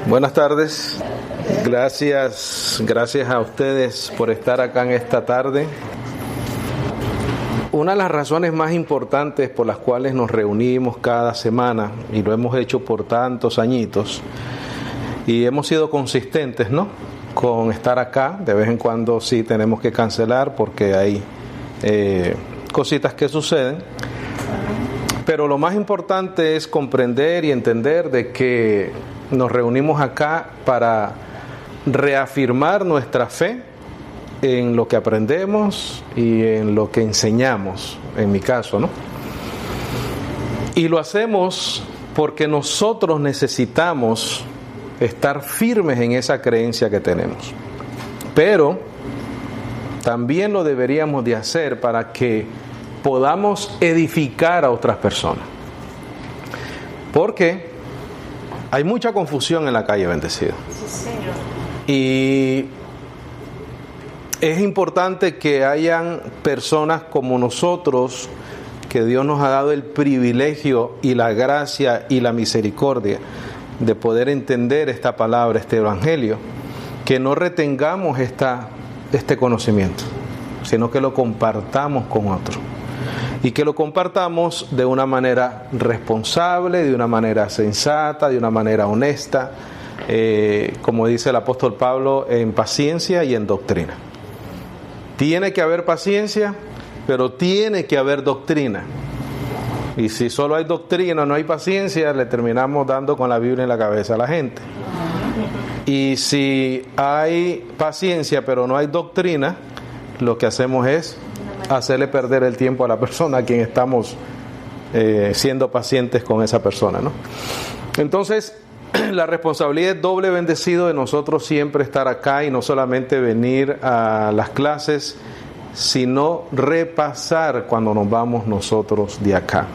Buenas tardes. Gracias a ustedes por estar acá en esta tarde. Una de las razones más importantes por las cuales nos reunimos cada semana, y lo hemos hecho por tantos añitos, y hemos sido consistentes, ¿no?, con estar acá. De vez en cuando sí tenemos que cancelar porque hay cositas que suceden, pero lo más importante es comprender y entender de que nos reunimos acá para reafirmar nuestra fe en lo que aprendemos y en lo que enseñamos, en mi caso, ¿no? Y lo hacemos porque nosotros necesitamos estar firmes en esa creencia que tenemos. Pero también lo deberíamos de hacer para que podamos edificar a otras personas. Porque hay mucha confusión en la calle Bendecido. Y es importante que hayan personas como nosotros, que Dios nos ha dado el privilegio y la gracia y la misericordia de poder entender esta palabra, este evangelio, que no retengamos este conocimiento, sino que lo compartamos con otros. Y que lo compartamos de una manera responsable, de una manera sensata, de una manera honesta, como dice el apóstol Pablo, en paciencia y en doctrina. Tiene que haber paciencia, pero tiene que haber doctrina. Y si solo hay doctrina, no hay paciencia, le terminamos dando con la Biblia en la cabeza a la gente. Y si hay paciencia, pero no hay doctrina, lo que hacemos es hacerle perder el tiempo a la persona a quien estamos siendo pacientes con esa persona, ¿no? Entonces, la responsabilidad es doble, Bendecido, de nosotros siempre estar acá y no solamente venir a las clases, sino repasar cuando nos vamos nosotros de acá.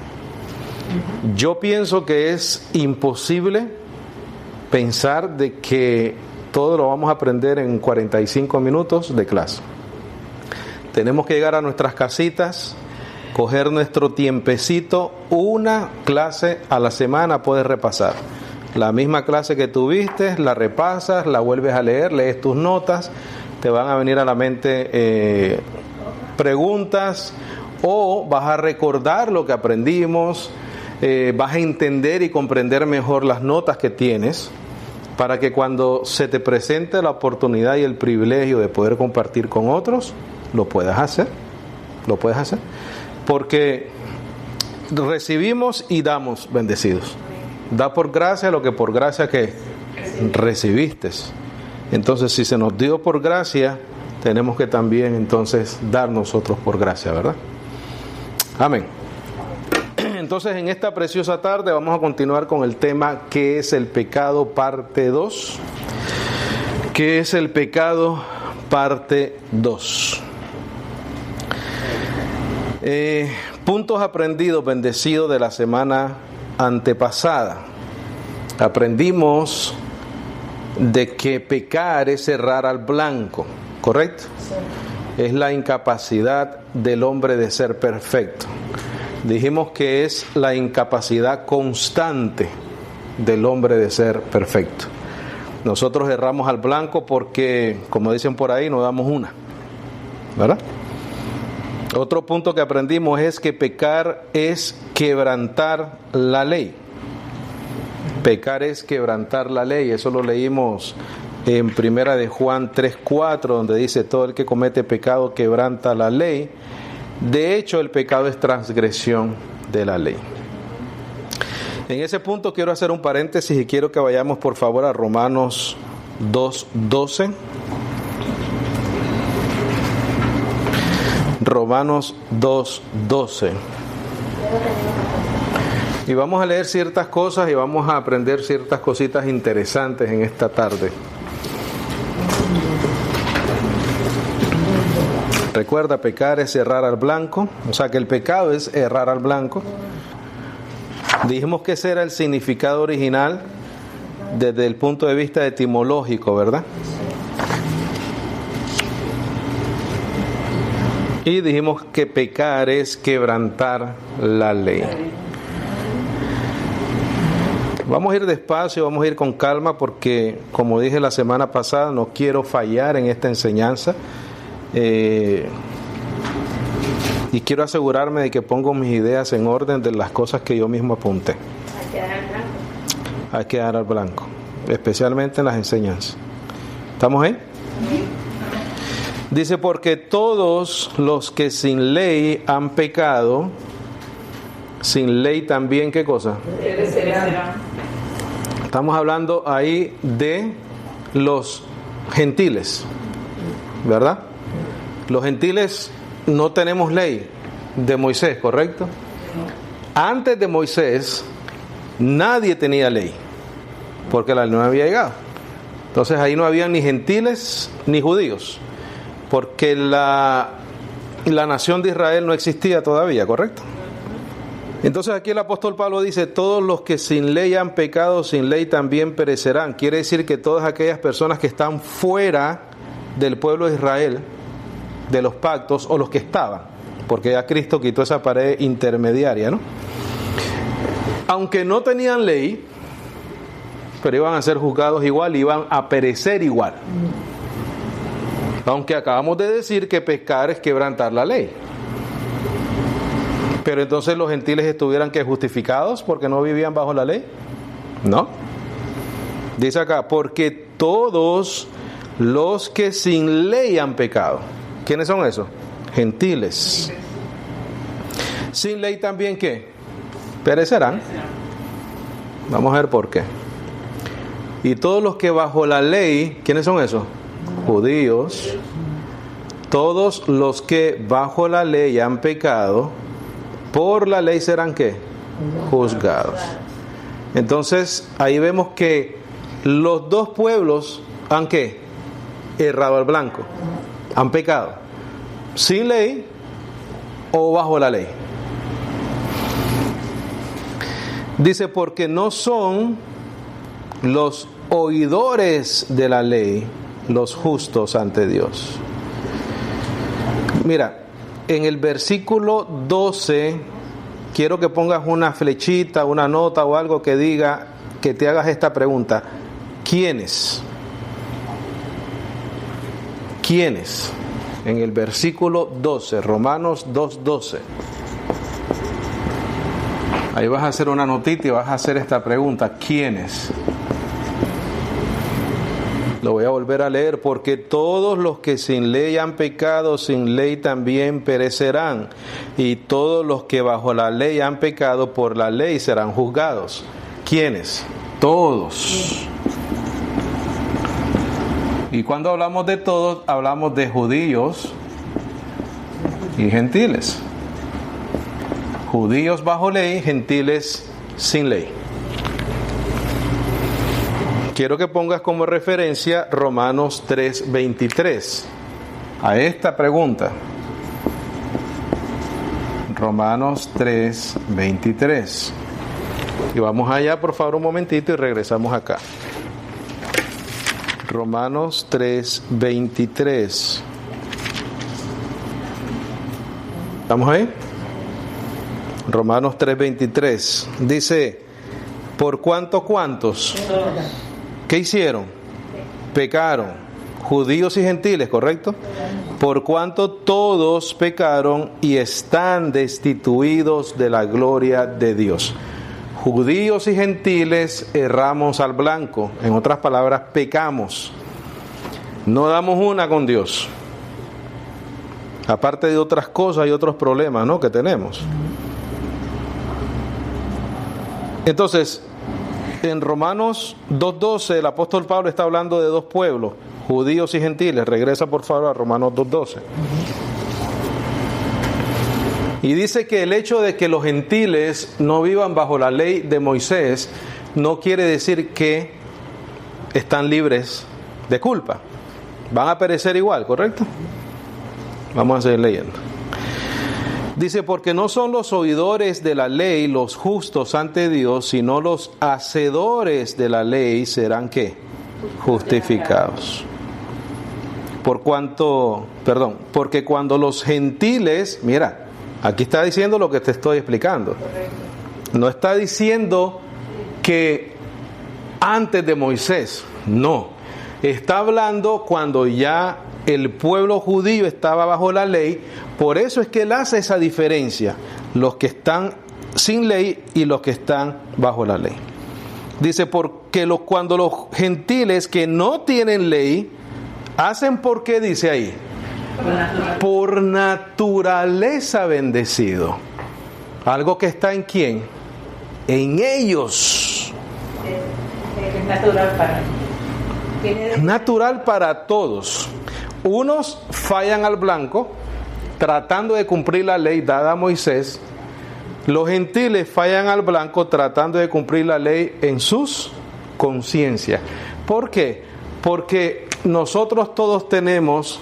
Yo pienso que es imposible pensar de que todo lo vamos a aprender en 45 minutos de clase. Tenemos que llegar a nuestras casitas, coger nuestro tiempecito, una clase a la semana puedes repasar. La misma clase que tuviste, la repasas, la vuelves a leer, lees tus notas, te van a venir a la mente preguntas, o vas a recordar lo que aprendimos, vas a entender y comprender mejor las notas que tienes, para que cuando se te presente la oportunidad y el privilegio de poder compartir con otros, lo puedas hacer, porque recibimos y damos, Bendecidos. Da por gracia lo que por gracia que recibiste. Entonces, si se nos dio por gracia, tenemos que también entonces dar nosotros por gracia, ¿verdad? Amén. Entonces, en esta preciosa tarde vamos a continuar con el tema ¿qué es el pecado? Parte 2. ¿Qué es el pecado? Parte 2. Puntos aprendidos, Bendecidos, de la semana antepasada. Aprendimos de que pecar es errar al blanco, ¿correcto? Sí. Es la incapacidad del hombre de ser perfecto. Dijimos que es la incapacidad constante del hombre de ser perfecto. Nosotros erramos al blanco porque, como dicen por ahí, no damos una, ¿verdad? Otro punto que aprendimos es que pecar es quebrantar la ley. Pecar es quebrantar la ley. Eso lo leímos en Primera de Juan 3:4, donde dice: todo el que comete pecado quebranta la ley. De hecho, el pecado es transgresión de la ley. En ese punto quiero hacer un paréntesis y quiero que vayamos por favor a Romanos 2:12. Romanos 2:12. Y vamos a leer ciertas cosas y vamos a aprender ciertas cositas interesantes en esta tarde. Recuerda, pecar es errar al blanco, o sea que el pecado es errar al blanco. Dijimos que ese era el significado original desde el punto de vista etimológico, ¿verdad? Y dijimos que pecar es quebrantar la ley. Vamos a ir despacio, vamos a ir con calma porque, como dije la semana pasada, no quiero fallar en esta enseñanza. Y quiero asegurarme de que pongo mis ideas en orden de las cosas que yo mismo apunté. Hay que dar al blanco, especialmente en las enseñanzas. ¿Estamos ahí? Dice, porque todos los que sin ley han pecado, sin ley también, ¿qué cosa? Estamos hablando ahí de los gentiles, ¿verdad? Los gentiles no tenemos ley de Moisés, ¿correcto? Antes de Moisés nadie tenía ley, porque la ley no había llegado. Entonces ahí no había ni gentiles ni judíos, porque la nación de Israel no existía todavía, ¿correcto? Entonces aquí el apóstol Pablo dice, todos los que sin ley han pecado, sin ley también perecerán. Quiere decir que todas aquellas personas que están fuera del pueblo de Israel, de los pactos, o los que estaban, porque ya Cristo quitó esa pared intermediaria, ¿no? Aunque no tenían ley, pero iban a ser juzgados igual, iban a perecer igual. Aunque acabamos de decir que pecar es quebrantar la ley. Pero entonces los gentiles estuvieran que justificados porque no vivían bajo la ley. No. Dice acá, porque todos los que sin ley han pecado. ¿Quiénes son esos? Gentiles. Sin ley también, ¿qué? Perecerán. Vamos a ver por qué. Y todos los que bajo la ley, ¿quiénes son esos? Judíos. Todos los que bajo la ley han pecado, por la ley serán ¿qué? Juzgados. Entonces ahí vemos que los dos pueblos han ¿qué? Errado al blanco, han pecado sin ley o bajo la ley. Dice, porque no son los oidores de la ley los justos ante Dios. Mira, en el versículo 12, quiero que pongas una flechita, una nota o algo que diga, que te hagas esta pregunta. ¿Quiénes? ¿Quiénes? En el versículo 12, Romanos 2:12. Ahí vas a hacer una notita y vas a hacer esta pregunta. ¿Quiénes? Lo voy a volver a leer, porque todos los que sin ley han pecado, sin ley también perecerán, y todos los que bajo la ley han pecado, por la ley serán juzgados. ¿Quiénes? Todos. Y cuando hablamos de todos, hablamos de judíos y gentiles. Judíos bajo ley, gentiles sin ley. Quiero que pongas como referencia Romanos 3:23 a esta pregunta. Romanos 3:23. Y vamos allá, por favor, un momentito y regresamos acá. Romanos 3:23. ¿Estamos ahí? Romanos 3:23. Dice, ¿por cuánto cuántos? ¿Qué hicieron? Pecaron. Judíos y gentiles, ¿correcto? Por cuanto todos pecaron y están destituidos de la gloria de Dios. Judíos y gentiles erramos al blanco. En otras palabras, pecamos. No damos una con Dios. Aparte de otras cosas y otros problemas, ¿no?, que tenemos. Entonces, en Romanos 2:12 el apóstol Pablo está hablando de dos pueblos, judíos y gentiles. Regresa por favor a Romanos 2:12. Y dice que el hecho de que los gentiles no vivan bajo la ley de Moisés no quiere decir que están libres de culpa. Van a perecer igual, ¿correcto? Vamos a seguir leyendo. Dice, porque no son los oidores de la ley los justos ante Dios, sino los hacedores de la ley serán ¿qué? Justificados. Porque cuando los gentiles, mira, aquí está diciendo lo que te estoy explicando. No está diciendo que antes de Moisés. No, está hablando cuando ya el pueblo judío estaba bajo la ley. Por eso es que él hace esa diferencia, los que están sin ley y los que están bajo la ley. Dice, porque cuando los gentiles que no tienen ley hacen, ¿por qué dice ahí? Por naturaleza bendecido. Algo que está en quién, en ellos. Es natural para natural para todos. Unos fallan al blanco tratando de cumplir la ley dada a Moisés. Los gentiles fallan al blanco tratando de cumplir la ley en sus conciencias. ¿Por qué? Porque nosotros todos tenemos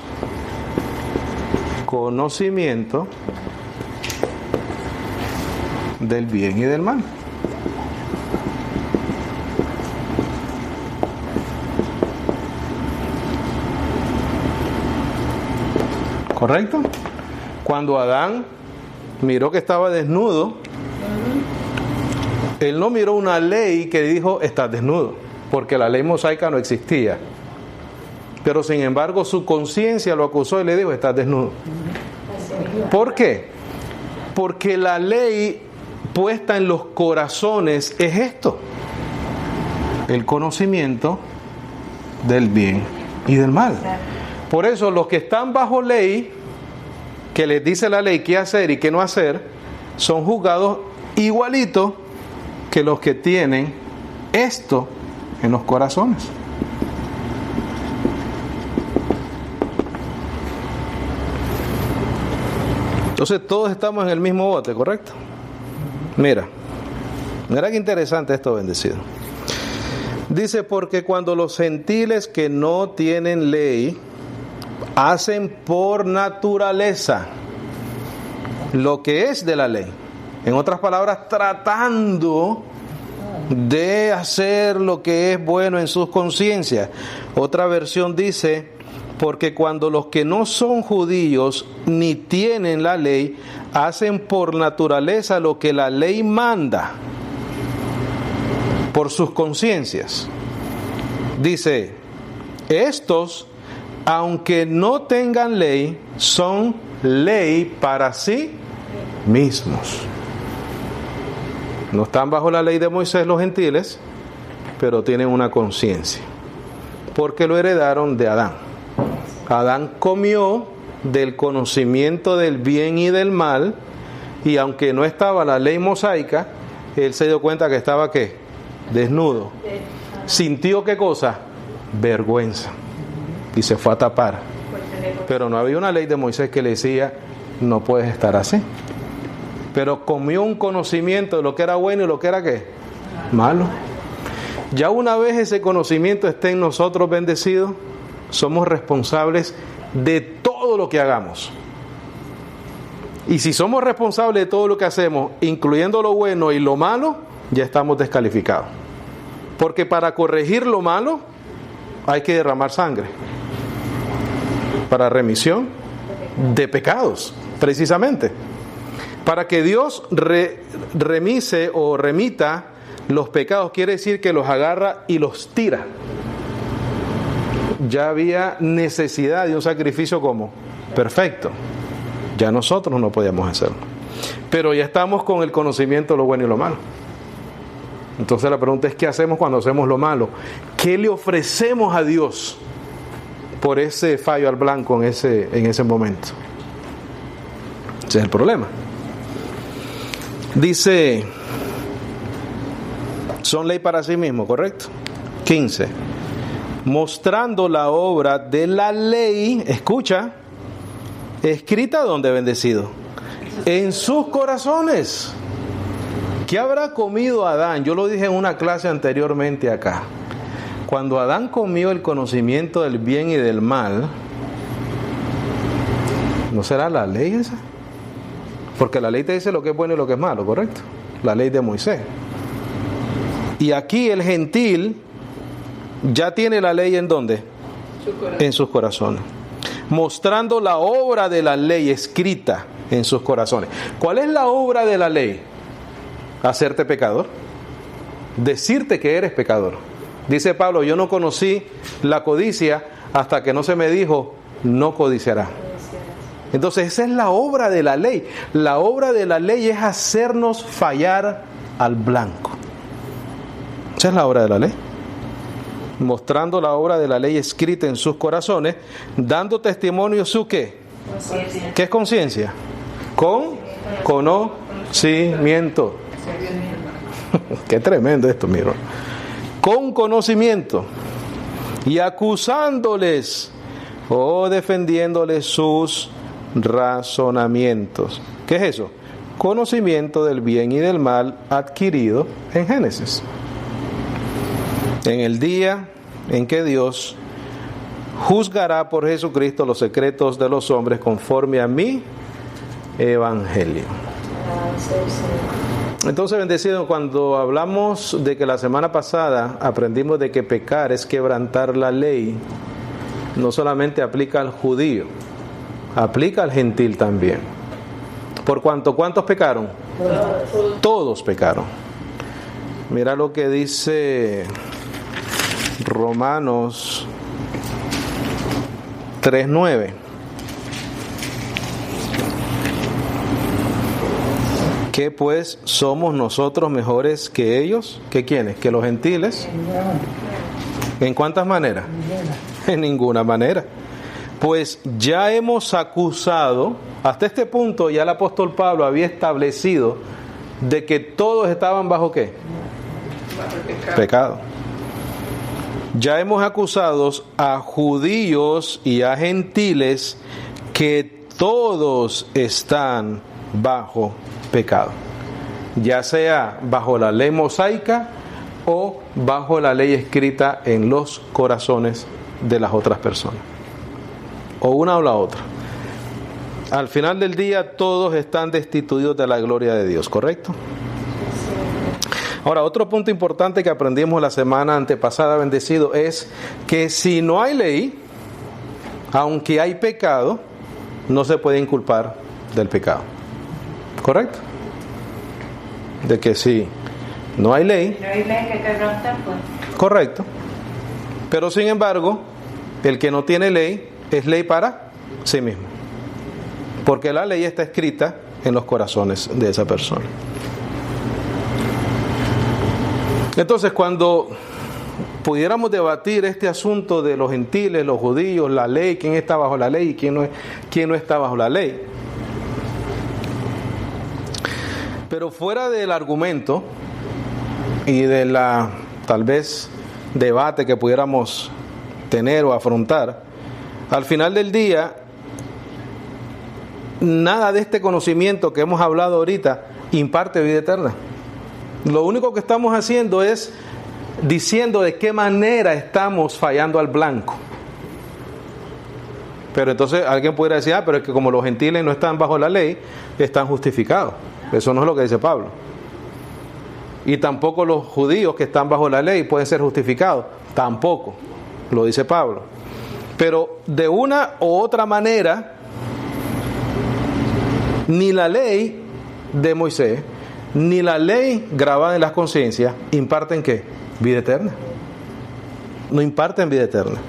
conocimiento del bien y del mal. ¿Correcto? Cuando Adán miró que estaba desnudo, él no miró una ley que dijo estás desnudo, porque la ley mosaica no existía. Pero sin embargo su conciencia lo acusó y le dijo estás desnudo. ¿Por qué? Porque la ley puesta en los corazones es esto: el conocimiento del bien y del mal. Por eso los que están bajo ley, que les dice la ley qué hacer y qué no hacer, son juzgados igualito que los que tienen esto en los corazones. Entonces todos estamos en el mismo bote, ¿correcto? Mira qué interesante esto, bendecido. Dice, porque cuando los gentiles que no tienen ley hacen por naturaleza lo que es de la ley. En otras palabras, tratando de hacer lo que es bueno en sus conciencias. Otra versión dice, porque cuando los que no son judíos ni tienen la ley, hacen por naturaleza lo que la ley manda, por sus conciencias. Dice, estos, aunque no tengan ley, son ley para sí mismos. No están bajo la ley de Moisés los gentiles, pero tienen una conciencia, porque lo heredaron de Adán. Adán comió del conocimiento del bien y del mal, y aunque no estaba la ley mosaica, él se dio cuenta que estaba ¿qué? Desnudo. ¿Sintió qué cosa? Vergüenza. Y se fue a tapar. Pero no había una ley de Moisés que le decía no puedes estar así. Pero comió un conocimiento de lo que era bueno y lo que era ¿qué? Malo. Ya una vez ese conocimiento esté en nosotros, bendecidos, somos responsables de todo lo que hagamos. Y si somos responsables de todo lo que hacemos, incluyendo lo bueno y lo malo, ya estamos descalificados. Porque para corregir lo malo hay que derramar sangre para remisión de pecados, precisamente. Para que Dios remise o remita los pecados, quiere decir que los agarra y los tira. Ya había necesidad de un sacrificio como perfecto. Ya nosotros no podíamos hacerlo. Pero ya estamos con el conocimiento de lo bueno y lo malo. Entonces la pregunta es, ¿qué hacemos cuando hacemos lo malo? ¿Qué le ofrecemos a Dios por ese fallo al blanco en ese momento? Ese es el problema. Dice, son ley para sí mismos, ¿correcto? 15. Mostrando la obra de la ley, escucha, escrita ¿dónde, bendecido? En sus corazones. ¿Qué habrá comido Adán? Yo lo dije en una clase anteriormente acá. Cuando Adán comió el conocimiento del bien y del mal, ¿no será la ley esa? Porque la ley te dice lo que es bueno y lo que es malo, ¿correcto? La ley de Moisés. Y aquí el gentil ya tiene la ley ¿en dónde? En sus corazones. Mostrando la obra de la ley escrita en sus corazones. ¿Cuál es la obra de la ley? Hacerte pecador. Decirte que eres pecador. Dice Pablo, yo no conocí la codicia hasta que no se me dijo, no codiciarás. Entonces esa es la obra de la ley. La obra de la ley es hacernos fallar al blanco. Esa es la obra de la ley. Mostrando la obra de la ley escrita en sus corazones, dando testimonio su ¿qué? Conciencia. ¿Qué es conciencia? Conocimiento. Qué tremendo esto, miro. Con conocimiento y acusándoles o defendiéndoles sus razonamientos. ¿Qué es eso? Conocimiento del bien y del mal adquirido en Génesis. En el día en que Dios juzgará por Jesucristo los secretos de los hombres conforme a mi evangelio. Entonces, bendecido, cuando hablamos de que la semana pasada aprendimos de que pecar es quebrantar la ley, no solamente aplica al judío, aplica al gentil también. ¿Por cuánto? ¿Cuántos pecaron? Todos pecaron. Mira lo que dice Romanos 3:9. ¿Qué pues somos nosotros mejores que ellos? ¿Que quiénes? ¿Que los gentiles? ¿En cuántas maneras? En ninguna manera. Pues ya hemos acusado, hasta este punto ya el apóstol Pablo había establecido de que todos estaban bajo ¿qué? Pecado. Ya hemos acusado a judíos y a gentiles que todos están bajo pecado, ya sea bajo la ley mosaica o bajo la ley escrita en los corazones de las otras personas, o una o la otra. Al final del día todos están destituidos de la gloria de Dios, ¿correcto? Ahora, otro punto importante que aprendimos la semana antepasada, bendecido, es que si no hay ley, aunque hay pecado, no se puede inculpar del pecado. ¿Correcto? De que si no hay ley. No hay ley que quebrantar, pues. Correcto. Pero sin embargo, el que no tiene ley es ley para sí mismo. Porque la ley está escrita en los corazones de esa persona. Entonces, cuando pudiéramos debatir este asunto de los gentiles, los judíos, la ley, quién está bajo la ley y quién no está bajo la ley. Pero fuera del argumento y de la, tal vez, debate que pudiéramos tener o afrontar, al final del día, nada de este conocimiento que hemos hablado ahorita imparte vida eterna. Lo único que estamos haciendo es diciendo de qué manera estamos fallando al blanco. Pero entonces alguien pudiera decir, pero es que como los gentiles no están bajo la ley, están justificados. Eso no es lo que dice Pablo. Y tampoco los judíos que están bajo la ley pueden ser justificados. Tampoco, lo dice Pablo. Pero de una u otra manera, ni la ley de Moisés, ni la ley grabada en las conciencias imparten ¿qué? Vida eterna. No imparten vida eterna.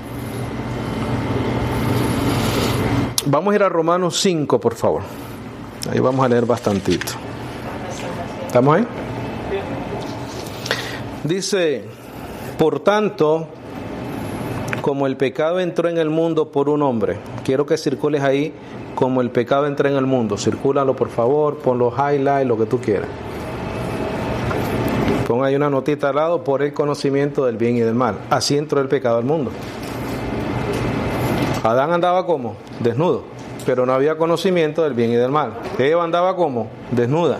Vamos a ir a Romanos 5, por favor. Ahí vamos a leer bastantito. ¿Estamos ahí? Dice, por tanto, como el pecado entró en el mundo por un hombre, quiero que circules ahí, como el pecado entró en el mundo. Circúlalo, por favor, pon los highlights, lo que tú quieras. Pon ahí una notita al lado, por el conocimiento del bien y del mal. Así entró el pecado al mundo. Adán andaba como desnudo, pero no había conocimiento del bien y del mal. Eva andaba como desnuda,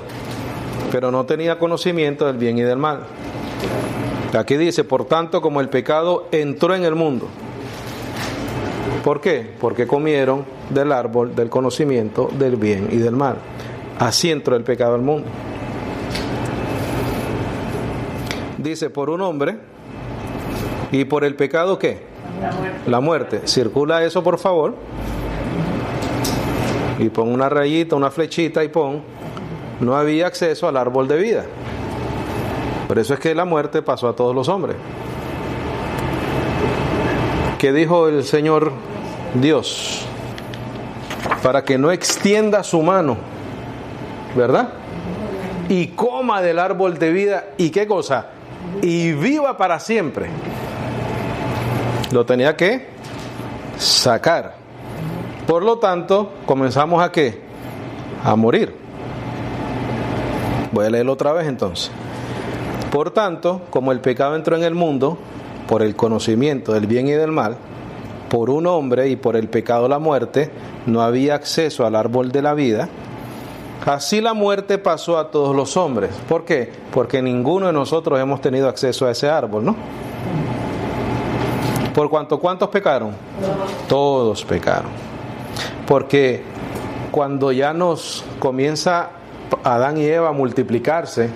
pero no tenía conocimiento del bien y del mal. Aquí dice, por tanto, como el pecado entró en el mundo. ¿Por qué? Porque comieron del árbol del conocimiento del bien y del mal. Así entró el pecado al mundo. Dice, por un hombre, y por el pecado, ¿qué? La muerte. Circula eso, por favor. Y pon una rayita, una flechita y pon, no había acceso al árbol de vida. Por eso es que la muerte pasó a todos los hombres. ¿Qué dijo el Señor Dios? Para que no extienda su mano, ¿verdad? Y coma del árbol de vida. ¿Y qué cosa? Y viva para siempre. Lo tenía que sacar. Por lo tanto, comenzamos a ¿qué? A morir. Voy a leerlo otra vez entonces. Por tanto, como el pecado entró en el mundo, por el conocimiento del bien y del mal, por un hombre y por el pecado la muerte, no había acceso al árbol de la vida. Así la muerte pasó a todos los hombres. ¿Por qué? Porque ninguno de nosotros hemos tenido acceso a ese árbol, ¿no? ¿Por cuánto? ¿Cuántos pecaron? Todos pecaron. Porque cuando ya nos comienza Adán y Eva a multiplicarse,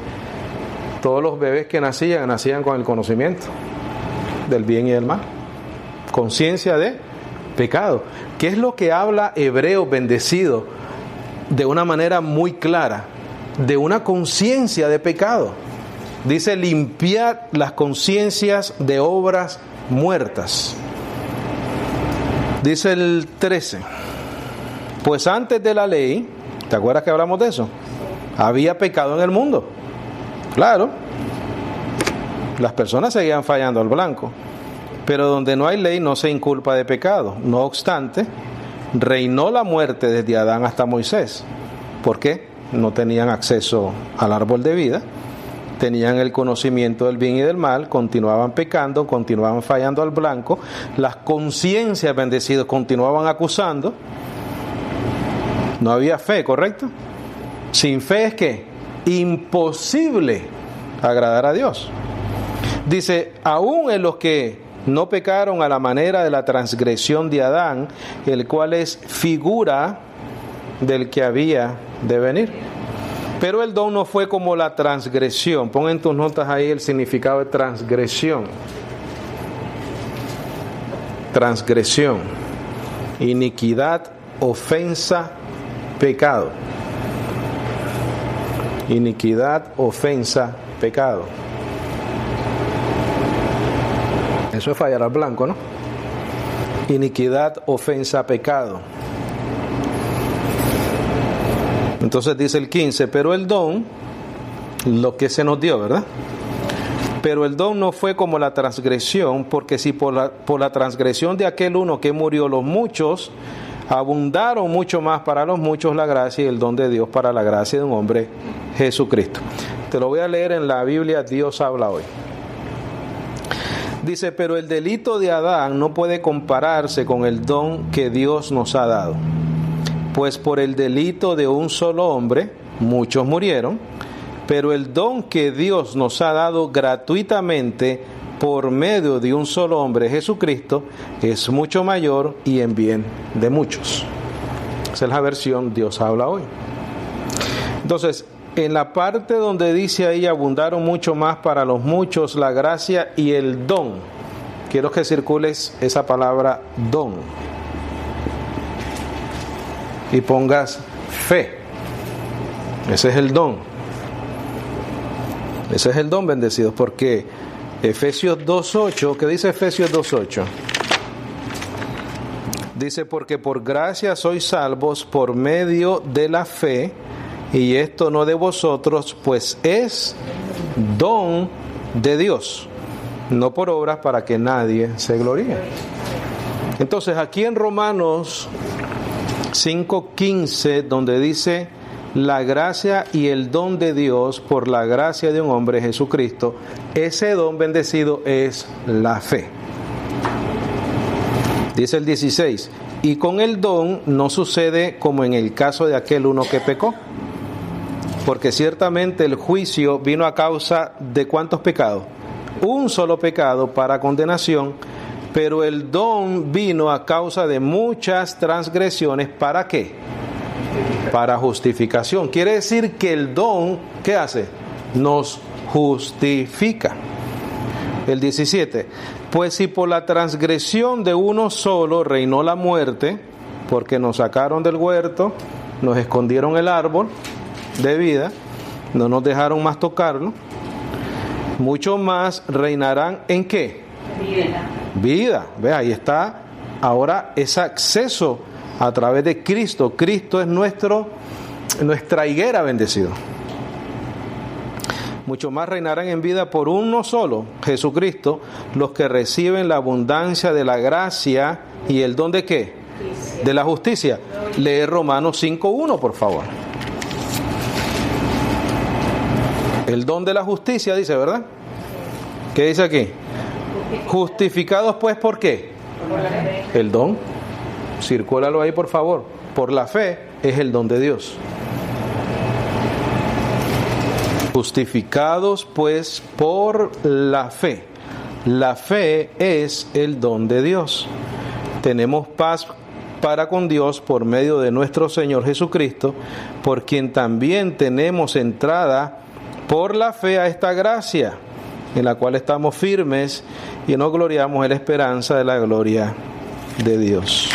todos los bebés que nacían con el conocimiento del bien y del mal. Conciencia de pecado. ¿Qué es lo que habla Hebreo bendecido de una manera muy clara? De una conciencia de pecado. Dice: limpiad las conciencias de obras muertas. Dice el 13: pues antes de la ley, ¿te acuerdas que hablamos de eso? Había pecado en el mundo. Claro, las personas seguían fallando al blanco, pero donde no hay ley no se inculpa de pecado. No obstante, reinó la muerte desde Adán hasta Moisés. ¿Por qué? No tenían acceso al árbol de vida, tenían el conocimiento del bien y del mal, continuaban pecando, continuaban fallando al blanco, las conciencias bendecidas continuaban acusando. No había fe, ¿correcto? Sin fe es que imposible agradar a Dios. Dice: aún en los que no pecaron a la manera de la transgresión de Adán, el cual es figura del que había de venir. Pero el don no fue como la transgresión. Pon en tus notas ahí el significado de transgresión. Transgresión, iniquidad, ofensa, pecado. Iniquidad, ofensa, pecado. Eso es fallar al blanco, ¿no? Iniquidad, ofensa, pecado. Entonces dice el 15: pero el don, lo que se nos dio, ¿verdad? Pero el don no fue como la transgresión, porque si por la transgresión de aquel uno que murió los muchos, abundaron mucho más para los muchos la gracia y el don de Dios para la gracia de un hombre, Jesucristo. Te lo voy a leer en la Biblia Dios habla hoy. Dice: pero el delito de Adán no puede compararse con el don que Dios nos ha dado. Pues por el delito de un solo hombre, muchos murieron, pero el don que Dios nos ha dado gratuitamente por medio de un solo hombre, Jesucristo, es mucho mayor y en bien de muchos. Esa es la versión Dios habla hoy. Entonces, en la parte donde dice ahí: abundaron mucho más para los muchos la gracia y el don, quiero que circules esa palabra don y pongas fe. Ese es el don. Ese es el don, bendecidos, porque Efesios 2.8, ¿qué dice Efesios 2.8? Dice: porque por gracia sois salvos por medio de la fe, y esto no de vosotros, pues es don de Dios, no por obras para que nadie se gloríe. Entonces aquí en Romanos 5.15, donde dice: la gracia y el don de Dios por la gracia de un hombre, Jesucristo, ese don, bendecido, es la fe. Dice el 16: y con el don no sucede como en el caso de aquel uno que pecó, porque ciertamente el juicio vino a causa de ¿cuántos pecados? Un solo pecado para condenación, pero el don vino a causa de muchas transgresiones. ¿Para qué? Para justificación. Quiere decir que el don, ¿qué hace? Nos justifica. El 17: pues si por la transgresión de uno solo reinó la muerte, porque nos sacaron del huerto, nos escondieron el árbol de vida, no nos dejaron más tocarlo, mucho más reinarán ¿en qué? Vida. Ve, ahí está ahora ese acceso a través de Cristo. Cristo es nuestra higuera, bendecido. Mucho más reinarán en vida por uno solo, Jesucristo, los que reciben la abundancia de la gracia y el don de ¿qué? De la justicia. Lee Romanos 5:1, por favor. El don de la justicia dice, ¿verdad? ¿Qué dice aquí? Justificados pues, ¿por qué? El don. Circúlalo ahí, por favor. Por la fe es el don de Dios. Justificados pues por la fe. La fe es el don de Dios. Tenemos paz para con Dios por medio de nuestro Señor Jesucristo, por quien también tenemos entrada por la fe a esta gracia, en la cual estamos firmes y nos gloriamos en la esperanza de la gloria de Dios.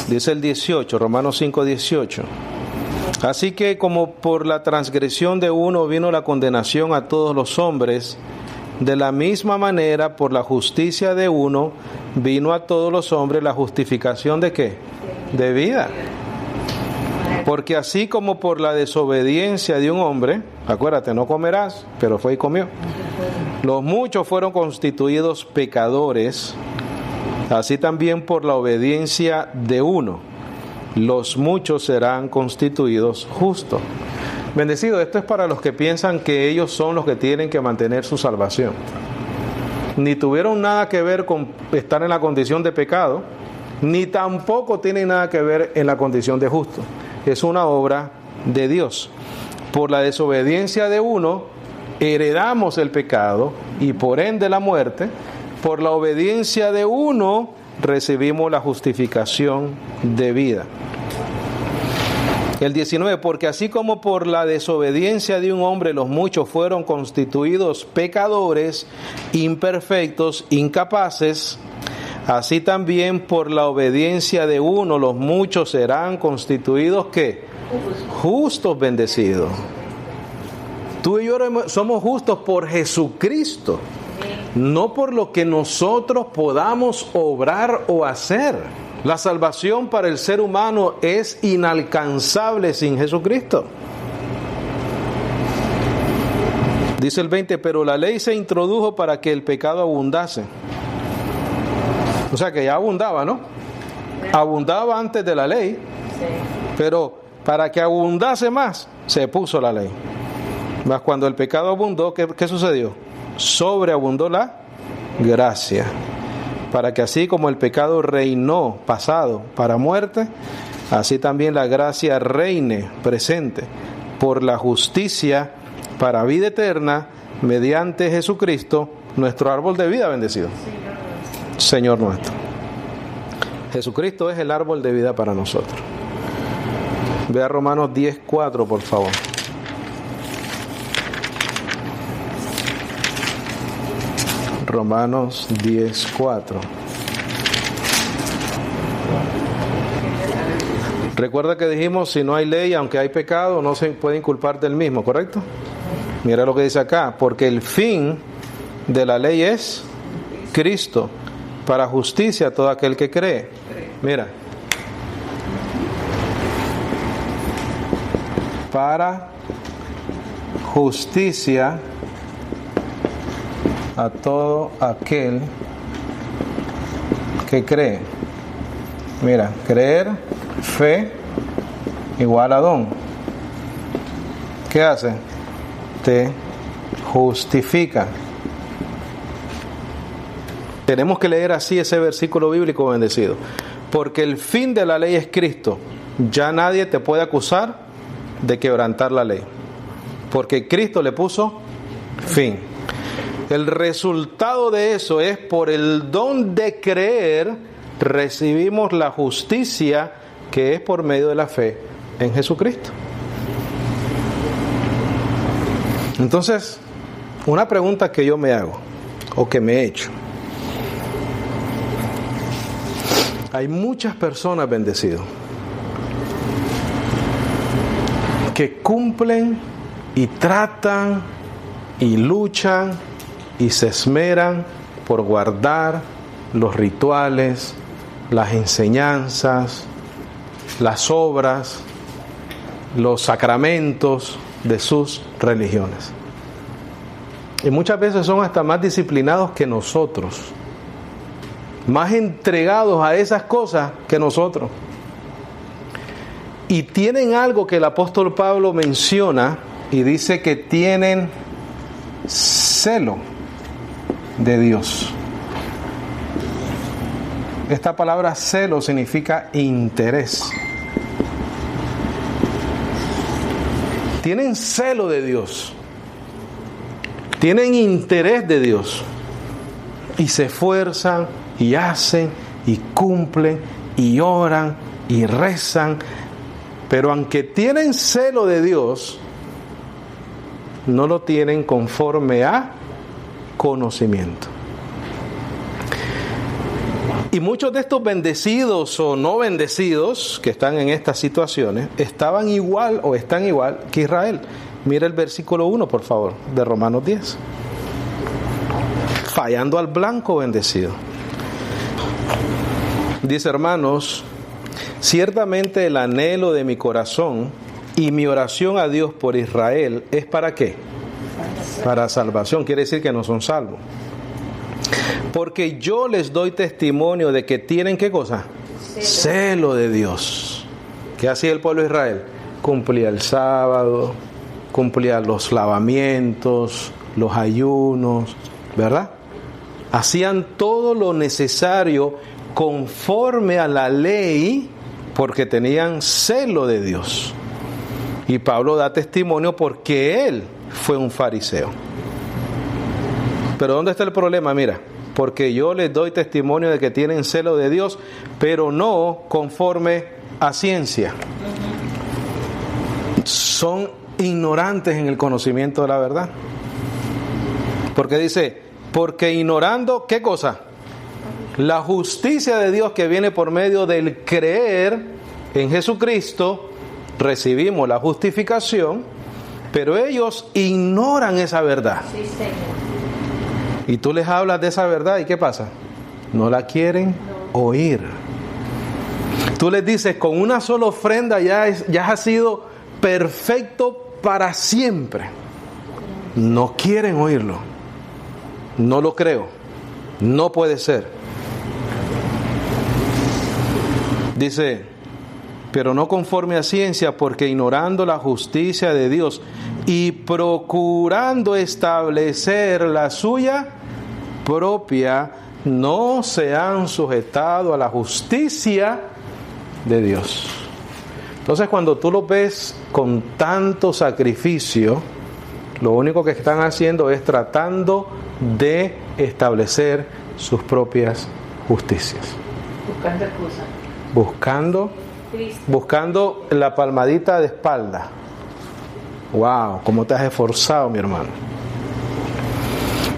Dice el 18, Romanos 5:18. Así que como por la transgresión de uno vino la condenación a todos los hombres, de la misma manera por la justicia de uno vino a todos los hombres la justificación ¿de qué? De vida. Porque así como por la desobediencia de un hombre, acuérdate, no comerás, pero fue y comió, los muchos fueron constituidos pecadores, así también por la obediencia de uno, los muchos serán constituidos justos. Bendecido, esto es para los que piensan que ellos son los que tienen que mantener su salvación. Ni tuvieron nada que ver con estar en la condición de pecado, ni tampoco tienen nada que ver en la condición de justo. Es una obra de Dios. Por la desobediencia de uno, heredamos el pecado y por ende la muerte. Por la obediencia de uno, recibimos la justificación de vida. El 19, porque así como por la desobediencia de un hombre los muchos fueron constituidos pecadores, imperfectos, incapaces, así también por la obediencia de uno los muchos serán constituidos ¿qué? Justos, bendecidos. Tú y yo somos justos por Jesucristo, no por lo que nosotros podamos obrar o hacer. La salvación para el ser humano es inalcanzable sin Jesucristo. Dice el 20, pero la ley se introdujo para que el pecado abundase. O sea que ya abundaba, ¿no? Abundaba antes de la ley, pero para que abundase más, se puso la ley. Mas cuando el pecado abundó, ¿qué sucedió? Sobreabundó la gracia. Para que así como el pecado reinó pasado para muerte, así también la gracia reine presente por la justicia para vida eterna mediante Jesucristo, nuestro árbol de vida, bendecido. Señor nuestro. Jesucristo es el árbol de vida para nosotros. Vea Romanos 10:4, por favor. Romanos 10:4. Recuerda que dijimos, si no hay ley, aunque hay pecado, no se puede inculpar del mismo, ¿correcto? Mira lo que dice acá, porque el fin de la ley es Cristo, para justicia a todo aquel que cree. Mira. Para justicia a todo aquel que cree. Mira, creer, fe, igual a don. ¿Qué hace? Te justifica. Tenemos que leer así ese versículo bíblico, bendecido. Porque el fin de la ley es Cristo. Ya nadie te puede acusar de quebrantar la ley. Porque Cristo le puso fin. El resultado de eso es, por el don de creer, recibimos la justicia que es por medio de la fe en Jesucristo. Entonces, una pregunta que yo me hago, o que me he hecho. Hay muchas personas, bendecidos, que cumplen y tratan y luchan y se esmeran por guardar los rituales, las enseñanzas, las obras, los sacramentos de sus religiones. Y muchas veces son hasta más disciplinados que nosotros, más entregados a esas cosas que nosotros. Y tienen algo que el apóstol Pablo menciona y dice que tienen celo de Dios. Esta palabra celo significa interés. Tienen celo de Dios. Tienen interés de Dios. Y se esfuerzan y hacen y cumplen y oran y rezan. Pero aunque tienen celo de Dios, no lo tienen conforme a conocimiento. Y muchos de estos bendecidos o no bendecidos que están en estas situaciones estaban igual o están igual que Israel. Mira el versículo 1, por favor, de Romanos 10. Fallando al blanco bendecido. Dice: hermanos, ciertamente el anhelo de mi corazón y mi oración a Dios por Israel es ¿para qué? Para salvación. Quiere decir que no son salvos. Porque yo les doy testimonio de que tienen ¿qué cosa? Celo de Dios. ¿Qué hacía el pueblo de Israel? Cumplía el sábado, cumplía los lavamientos, los ayunos, ¿verdad? Hacían todo lo necesario conforme a la ley porque tenían celo de Dios. Y Pablo da testimonio porque él fue un fariseo. Pero ¿dónde está el problema? Mira, porque yo les doy testimonio de que tienen celo de Dios, pero no conforme a ciencia. Son ignorantes en el conocimiento de la verdad. Porque dice, porque ignorando, ¿qué cosa? La justicia de Dios que viene por medio del creer en Jesucristo, recibimos la justificación, pero ellos ignoran esa verdad. Sí, Señor. Y tú les hablas de esa verdad, ¿y qué pasa? No la quieren oír. Tú les dices, con una sola ofrenda ya has sido perfecto para siempre. No quieren oírlo. No lo creo. No puede ser. Dice, pero no conforme a ciencia, porque ignorando la justicia de Dios y procurando establecer la suya propia, no se han sujetado a la justicia de Dios. Entonces, cuando tú los ves con tanto sacrificio, lo único que están haciendo es tratando de establecer sus propias justicias. Buscando excusas. Buscando la palmadita de espalda. Wow, cómo te has esforzado, mi hermano.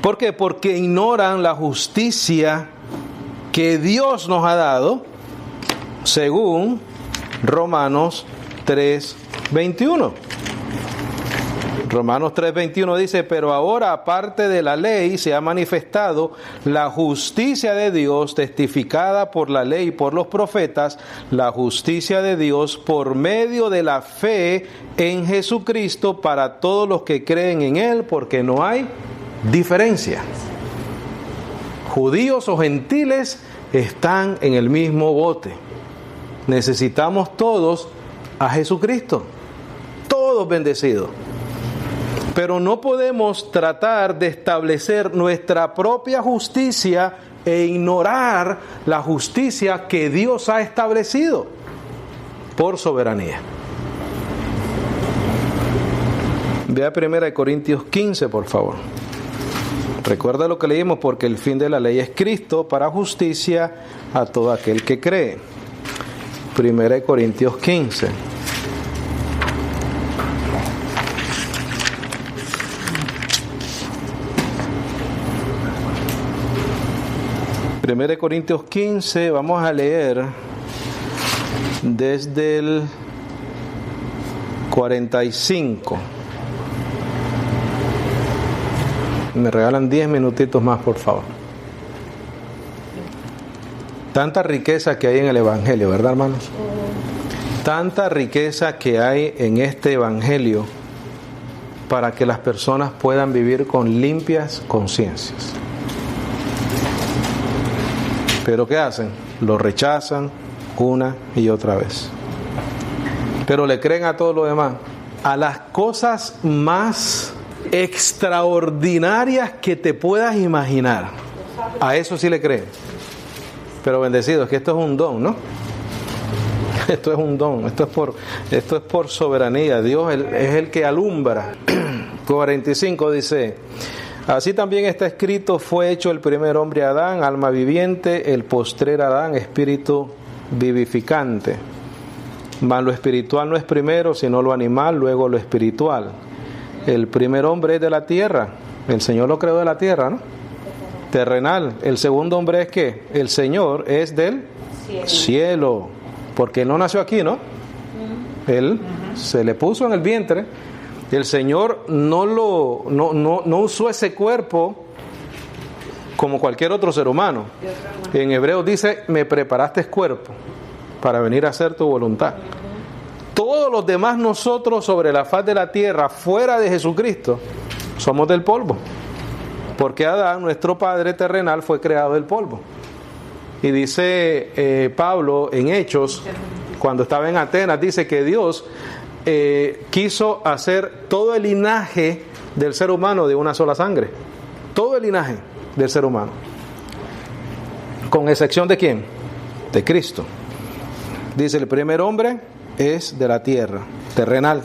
¿Por qué? Porque ignoran la justicia que Dios nos ha dado, según Romanos 3:21. Romanos 3:21 dice, pero ahora aparte de la ley se ha manifestado la justicia de Dios testificada por la ley y por los profetas, la justicia de Dios por medio de la fe en Jesucristo para todos los que creen en Él, porque no hay diferencia. Judíos o gentiles están en el mismo bote. Necesitamos todos a Jesucristo, todos bendecidos. Pero no podemos tratar de establecer nuestra propia justicia e ignorar la justicia que Dios ha establecido por soberanía. Vea 1 Corintios 15, por favor. Recuerda lo que leímos, porque el fin de la ley es Cristo para justicia a todo aquel que cree. 1 Corintios 15. Primero Corintios 15, vamos a leer desde el 45. Me regalan 10 minutitos más, por favor. Tanta riqueza que hay en el Evangelio, ¿verdad, hermanos? Tanta riqueza que hay en este Evangelio para que las personas puedan vivir con limpias conciencias. Pero ¿qué hacen? Lo rechazan una y otra vez. Pero le creen a todo lo demás. A las cosas más extraordinarias que te puedas imaginar. A eso sí le creen. Pero bendecidos, que esto es un don, ¿no? Esto es un don, esto es por soberanía. Dios es el que alumbra. 45 dice: así también está escrito, fue hecho el primer hombre Adán, alma viviente, el postrer Adán, espíritu vivificante. Mas lo espiritual no es primero, sino lo animal, luego lo espiritual. El primer hombre es de la tierra, el Señor lo creó de la tierra, ¿no? Terrenal. El segundo hombre es ¿qué? El Señor es del cielo. Porque Él no nació aquí, ¿no? Él se le puso en el vientre. El Señor no usó ese cuerpo como cualquier otro ser humano. En Hebreos dice: me preparaste cuerpo para venir a hacer tu voluntad. Todos los demás nosotros sobre la faz de la tierra, fuera de Jesucristo, somos del polvo. Porque Adán, nuestro padre terrenal, fue creado del polvo. Y dice Pablo en Hechos, cuando estaba en Atenas, dice que Dios quiso hacer todo el linaje del ser humano de una sola sangre. Todo el linaje del ser humano. Con excepción de ¿quién? De Cristo. Dice: el primer hombre es de la tierra, terrenal.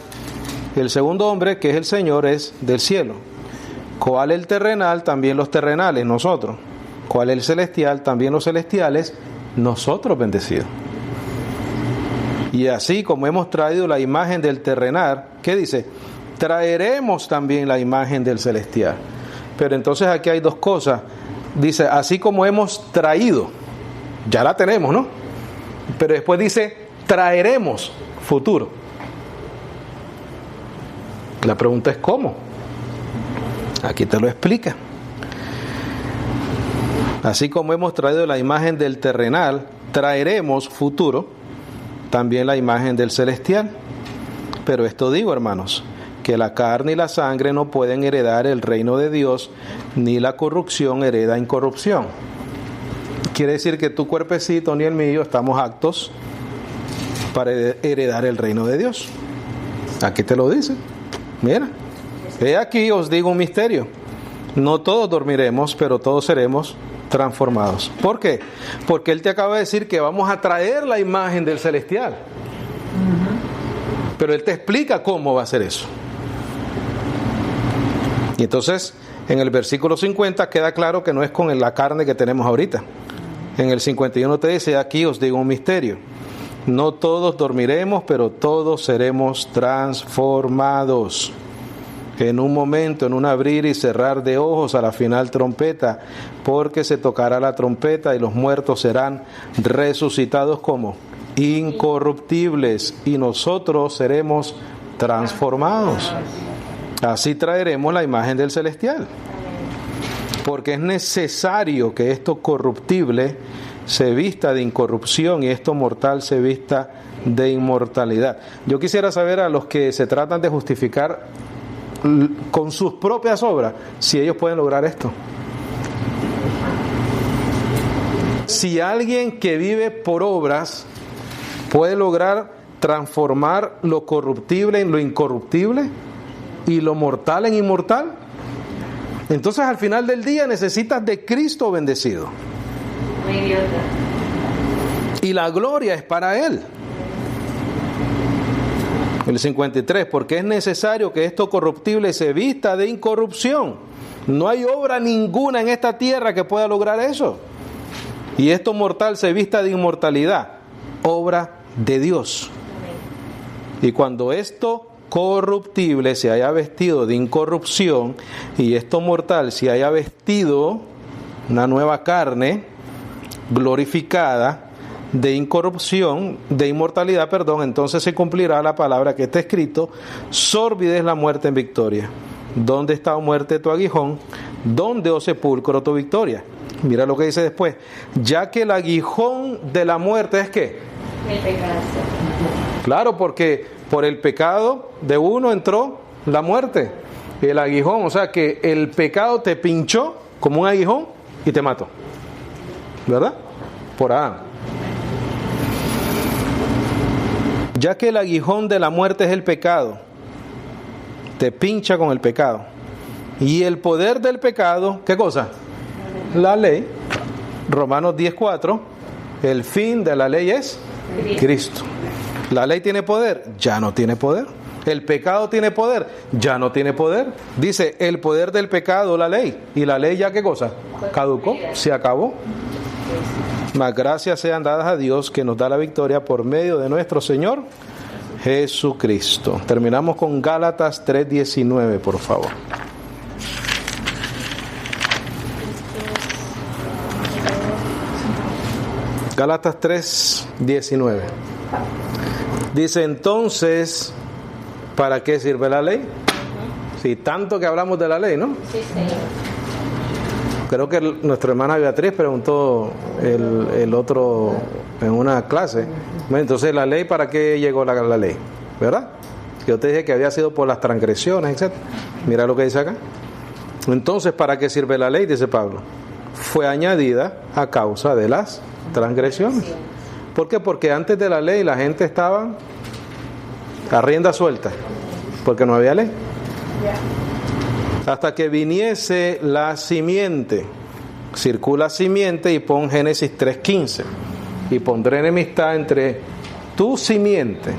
El segundo hombre, que es el Señor, es del cielo. ¿Cuál es el terrenal? También los terrenales, nosotros. ¿Cuál es el celestial? También los celestiales, nosotros bendecidos. Y así como hemos traído la imagen del terrenal, ¿qué dice? Traeremos también la imagen del celestial. Pero entonces aquí hay dos cosas. Dice: así como hemos traído, ya la tenemos, ¿no? Pero después dice: traeremos, futuro. La pregunta es ¿cómo? Aquí te lo explica. Así como hemos traído la imagen del terrenal, traeremos, futuro, también la imagen del celestial. Pero esto digo, hermanos, que la carne y la sangre no pueden heredar el reino de Dios, ni la corrupción hereda incorrupción. Quiere decir que tu cuerpecito ni el mío estamos aptos para heredar el reino de Dios. Aquí te lo dice. Mira, he aquí os digo un misterio. No todos dormiremos, pero todos seremos transformados. ¿Por qué? Porque Él te acaba de decir que vamos a traer la imagen del celestial. Pero Él te explica cómo va a ser eso. Y entonces, en el versículo 50 queda claro que no es con la carne que tenemos ahorita. En el 51 te dice: aquí os digo un misterio. No todos dormiremos, pero todos seremos transformados. En un momento, en un abrir y cerrar de ojos, a la final trompeta, porque se tocará la trompeta y los muertos serán resucitados como incorruptibles y nosotros seremos transformados. Así traeremos la imagen del celestial. Porque es necesario que esto corruptible se vista de incorrupción y esto mortal se vista de inmortalidad. Yo quisiera saber a los que se tratan de justificar con sus propias obras, si ellos pueden lograr esto. Si alguien que vive por obras puede lograr transformar lo corruptible en lo incorruptible y lo mortal en inmortal, entonces al final del día necesitas de Cristo bendecido. Y la gloria es para Él. El 53, porque es necesario que esto corruptible se vista de incorrupción. No hay obra ninguna en esta tierra que pueda lograr eso. Y esto mortal se vista de inmortalidad, obra de Dios. Y cuando esto corruptible se haya vestido de incorrupción y esto mortal se haya vestido una nueva carne glorificada de incorrupción, de inmortalidad, entonces se cumplirá la palabra que está escrito: sórbida es la muerte en victoria. ¿Dónde está, oh muerte, tu aguijón? ¿Dónde, oh sepulcro, tu victoria? Mira lo que dice después. Ya que el aguijón de la muerte es ¿qué? El pecado. Claro, porque por el pecado de uno entró la muerte. El aguijón, o sea que el pecado te pinchó como un aguijón y te mató. ¿Verdad? Por Adán. Ya que el aguijón de la muerte es el pecado, te pincha con el pecado. Y el poder del pecado, ¿qué cosa? La ley. Romanos 10:4, el fin de la ley es Cristo. ¿La ley tiene poder? Ya no tiene poder. ¿El pecado tiene poder? Ya no tiene poder. Dice, el poder del pecado, la ley. ¿Y la ley ya qué cosa? Caducó, se acabó. Mas gracias sean dadas a Dios que nos da la victoria por medio de nuestro Señor Jesucristo. Terminamos con Gálatas 3:19, por favor. Gálatas 3:19. Dice, entonces, ¿para qué sirve la ley? Si tanto que hablamos de la ley, ¿no? Sí, Señor. Creo que nuestra hermana Beatriz preguntó el otro en una clase. Entonces, ¿la ley para qué llegó la ley? ¿Verdad? Yo te dije que había sido por las transgresiones, etc. Mira lo que dice acá. Entonces, ¿para qué sirve la ley? Dice Pablo. Fue añadida a causa de las transgresiones. ¿Por qué? Porque antes de la ley la gente estaba a rienda suelta, porque no había ley. Hasta que viniese la simiente. Circula simiente y pon Génesis 3:15. Y pondré enemistad entre tu simiente.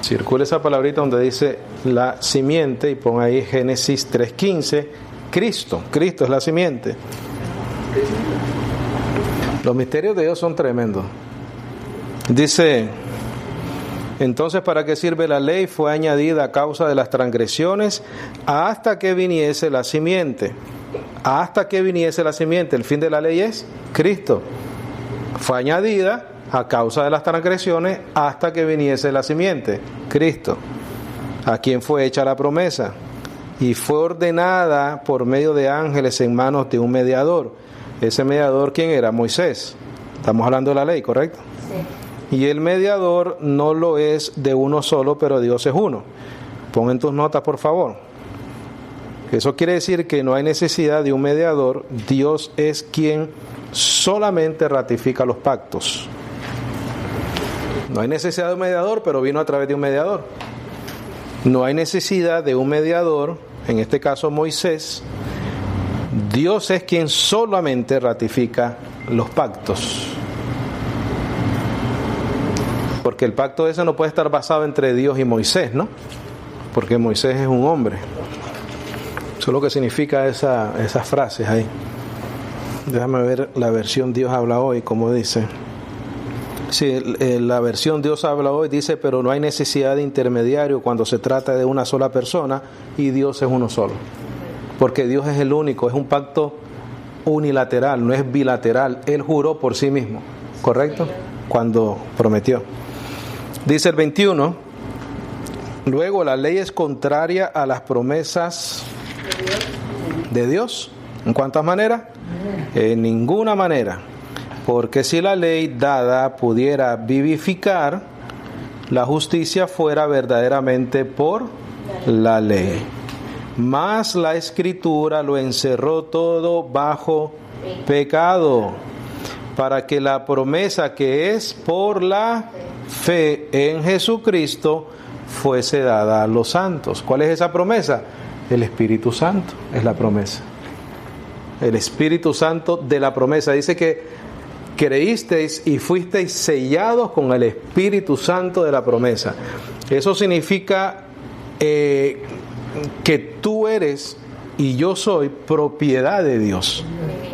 Circula esa palabrita donde dice la simiente y pon ahí Génesis 3:15. Cristo es la simiente. Los misterios de Dios son tremendos. Dice, entonces, ¿para qué sirve la ley? Fue añadida a causa de las transgresiones hasta que viniese la simiente. Hasta que viniese la simiente. El fin de la ley es Cristo. Fue añadida a causa de las transgresiones hasta que viniese la simiente, Cristo. ¿A quién fue hecha la promesa? Y fue ordenada por medio de ángeles en manos de un mediador. Ese mediador, ¿quién era? Moisés. Estamos hablando de la ley, ¿correcto? Sí. Y el mediador no lo es de uno solo, pero Dios es uno. Pon en tus notas, por favor. Eso quiere decir que no hay necesidad de un mediador. Dios es quien solamente ratifica los pactos. No hay necesidad de un mediador, pero vino a través de un mediador. No hay necesidad de un mediador, en este caso Moisés. Dios es quien solamente ratifica los pactos. Porque el pacto ese no puede estar basado entre Dios y Moisés, ¿no? Porque Moisés es un hombre. Eso es lo que significa esas frases ahí. Déjame ver la versión Dios habla hoy, como dice. Sí, la versión Dios habla hoy dice, pero no hay necesidad de intermediario cuando se trata de una sola persona y Dios es uno solo. Porque Dios es el único, es un pacto unilateral, no es bilateral. Él juró por sí mismo, ¿correcto? Cuando prometió. Dice el 21, luego la ley es contraria a las promesas de Dios. ¿En cuántas maneras? En ninguna manera. Porque si la ley dada pudiera vivificar, la justicia fuera verdaderamente por la ley. Mas la Escritura lo encerró todo bajo pecado, para que la promesa que es por la fe en Jesucristo fuese dada a los santos. ¿Cuál es esa promesa? El Espíritu Santo es la promesa. El Espíritu Santo de la promesa. Dice que creísteis y fuisteis sellados con el Espíritu Santo de la promesa. Eso significa que tú eres y yo soy propiedad de Dios.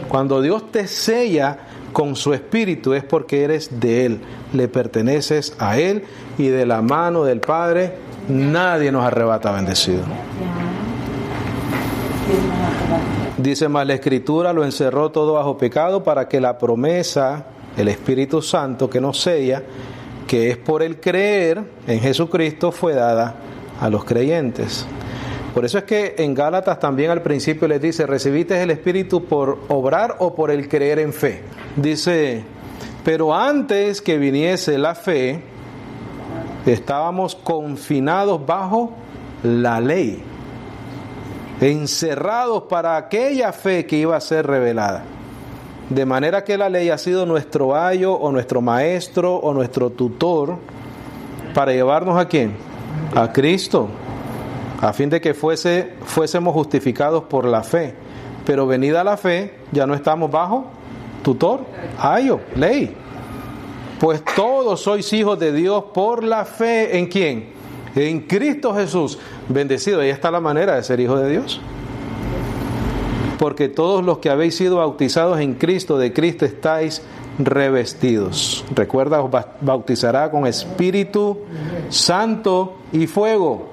Cuando Dios te sella con su Espíritu es porque eres de Él, le perteneces a Él y de la mano del Padre nadie nos arrebata bendecido. Dice más, la Escritura lo encerró todo bajo pecado para que la promesa, el Espíritu Santo que nos sella, que es por el creer en Jesucristo, fue dada a los creyentes. Por eso es que en Gálatas también al principio les dice, ¿recibiste el Espíritu por obrar o por el creer en fe? Dice, pero antes que viniese la fe, estábamos confinados bajo la ley, encerrados para aquella fe que iba a ser revelada. De manera que la ley ha sido nuestro ayo o nuestro maestro o nuestro tutor para llevarnos ¿a quién? A Cristo, a fin de que fuésemos justificados por la fe. Pero venida la fe, ya no estamos bajo tutor, ayo, ley. Pues todos sois hijos de Dios por la fe, ¿en quién? En Cristo Jesús. Bendecido, ahí está la manera de ser hijo de Dios. Porque todos los que habéis sido bautizados en Cristo, de Cristo estáis revestidos. Recuerda, os bautizará con Espíritu Santo y fuego.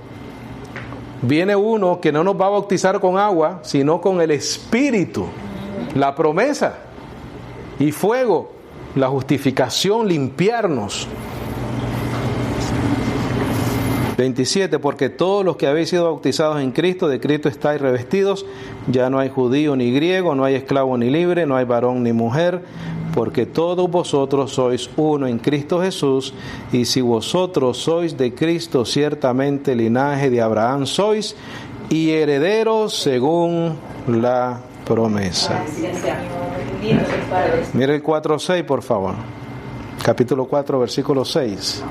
Viene uno que no nos va a bautizar con agua, sino con el Espíritu, la promesa, y fuego, la justificación, limpiarnos. 27, porque todos los que habéis sido bautizados en Cristo, de Cristo estáis revestidos, ya no hay judío ni griego, no hay esclavo ni libre, no hay varón ni mujer, porque todos vosotros sois uno en Cristo Jesús, y si vosotros sois de Cristo, ciertamente linaje de Abraham sois, y herederos según la promesa. Mire el 4:6, por favor. Capítulo 4, versículo 6.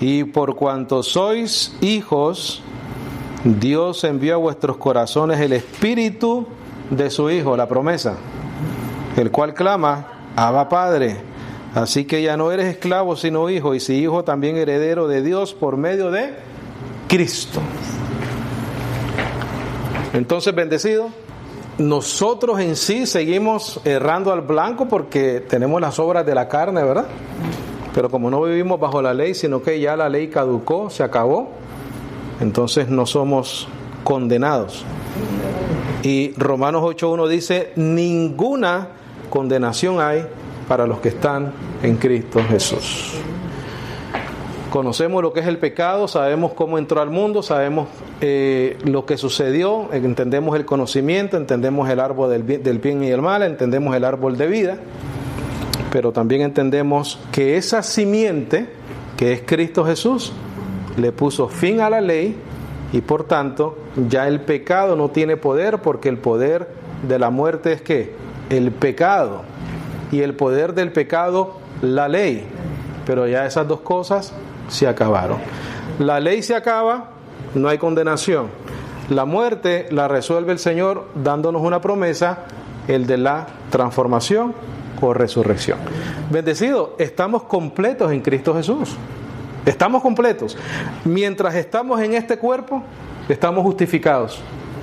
Y por cuanto sois hijos, Dios envió a vuestros corazones el Espíritu de su Hijo, la promesa, el cual clama, Abba Padre. Así que ya no eres esclavo sino hijo, y si hijo también heredero de Dios por medio de Cristo. Entonces, bendecido, nosotros en sí seguimos errando al blanco porque tenemos las obras de la carne, ¿verdad? Pero como no vivimos bajo la ley, sino que ya la ley caducó, se acabó, entonces no somos condenados. Y Romanos 8:1 dice, ninguna condenación hay para los que están en Cristo Jesús. Conocemos lo que es el pecado, sabemos cómo entró al mundo, sabemos lo que sucedió, entendemos el conocimiento, entendemos el árbol del bien y el mal, entendemos el árbol de vida. Pero también entendemos que esa simiente, que es Cristo Jesús, le puso fin a la ley y por tanto ya el pecado no tiene poder, porque el poder de la muerte es ¿qué? El pecado, y el poder del pecado, la ley. Pero ya esas dos cosas se acabaron. La ley se acaba, no hay condenación. La muerte la resuelve el Señor dándonos una promesa, el de la transformación o resurrección. Bendecido, estamos completos en Cristo Jesús. Estamos completos. Mientras estamos en este cuerpo, estamos justificados.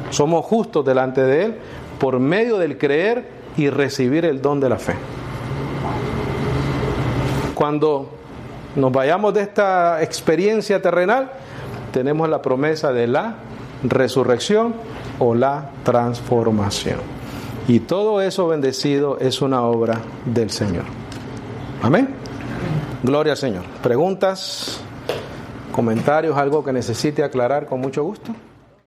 Somos justos delante de Él por medio del creer y recibir el don de la fe. Cuando nos vayamos de esta experiencia terrenal, tenemos la promesa de la resurrección o la transformación. Y todo eso, bendecido, es una obra del Señor. Amén. Gloria al Señor. ¿Preguntas, comentarios, algo que necesite aclarar con mucho gusto?